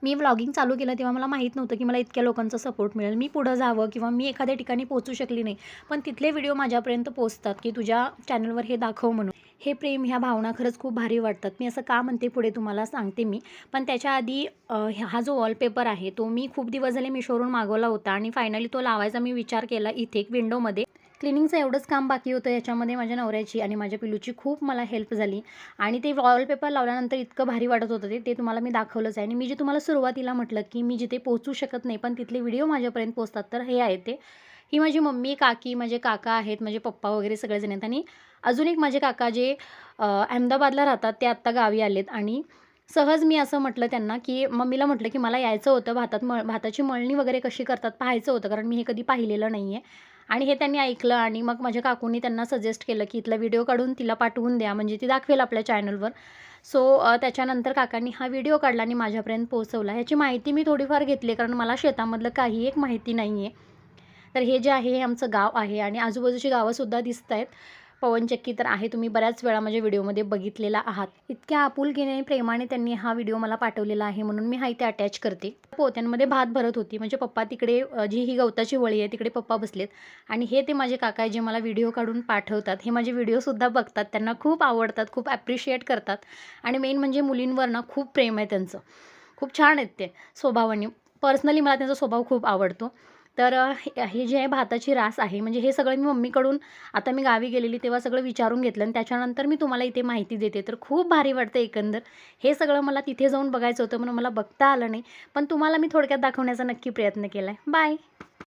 मी vlogging चालू केलं तेव्हा मला माहीत नव्हतं की मला इतक्या लोकांचा सपोर्ट मिळेल. मी पुढं जावं किंवा मी एखाद्या ठिकाणी पोहोचू शकली नाही, पण तिथले व्हिडिओ माझ्यापर्यंत पोहोचतात की तुझ्या चॅनलवर हे दाखव म्हणून. हे प्रेम, ह्या भावना खरंच खूप भारी वाटतात. मी असं का म्हणते पुढे तुम्हाला सांगते मी. पण त्याच्या आधी हा जो वॉलपेपर आहे तो मी खूप दिवस झाले Meeshoवरून मागवला होता आणि फायनली तो लावायचा मी विचार केला इथे एक विंडोमध्ये. क्लिनिंगचं एवढंच काम बाकी होतं याच्यामध्ये. माझ्या नवऱ्याची आणि माझ्या पिलूची खूप मला हेल्प झाली आणि ते वॉलपेपर लावल्यानंतर इतकं भारी वाटत होतं ते तुम्हाला मी दाखवलंच आहे. आणि मी जे तुम्हाला सुरुवातीला म्हटलं की मी जिथे पोहोचू शकत नाही पण तिथले व्हिडिओ माझ्यापर्यंत पोहोचतात, तर हे आहे ते. ही माझी मम्मी, काकी, माझे काका आहेत, माझे पप्पा वगैरे सगळेजण आहेत. आणि अजून एक माझे काका जे अहमदाबादला राहतात, ते आत्ता गावी आलेत. आणि सहज मी असं म्हटलं त्यांना, की मम्मीला म्हटलं, की मला यायचं होतं भाताची मळणी वगैरे कशी करतात पाहायचं होतं, कारण मी हे कधी पाहिलेलं नाही आहे. आणि हे त्यांनी ऐकलं आणि मग माझ्या काकूंनी त्यांना सजेस्ट केलं, की इथला व्हिडिओ काढून तिला पाठवून द्या, म्हणजे ती दाखवेल आपल्या चॅनलवर. सो त्याच्यानंतर काकांनी हा व्हिडिओ काढला आणि माझ्यापर्यंत पोहोचवला. ह्याची माहिती मी थोडीफार घेतली, कारण मला शेतामधलं काही एक माहिती नाही आहे. तर हे जे आहे हे आमचं गाव आहे आणि आजूबाजूची गावंसुद्धा दिसत आहेत. पवनचक्की तर आहे, तुम्ही बऱ्याच वेळा माझ्या व्हिडिओमध्ये बघितलेला आहात. इतक्या आपुलकीने आणि प्रेमाने त्यांनी हा व्हिडिओ मला पाठवलेला आहे, म्हणून मी हा इथे अटॅच करते. पोत्यांमध्ये भात भरत होती, म्हणजे पप्पा तिकडे जी ही गवताची वळी आहे तिकडे पप्पा बसलेत आणि हे ते माझे काका आहे जे मला व्हिडिओ काढून पाठवतात. हे माझे व्हिडिओसुद्धा बघतात, त्यांना खूप आवडतात, खूप ॲप्रिशिएट करतात. आणि मेन म्हणजे मुलींवर ना खूप प्रेम आहे त्यांचं. खूप छान आहेत ते स्वभावाने. पर्सनली मला त्यांचा स्वभाव खूप आवडतो. तर हे जे आहे भाताची रास आहे, म्हणजे हे सगळं मी मम्मीकडून आता मी गावी गेलेली तेव्हा सगळं विचारून घेतलं आणि त्याच्यानंतर मी तुम्हाला इथे माहिती देते. तर खूप भारी वाटतं एकंदर. हे सगळं मला तिथे जाऊन बघायचं होतं म्हणून मला बघता आलं नाही. पण तुम्हाला मी थोडक्यात दाखवण्याचा नक्की प्रयत्न केला आहे. बाय.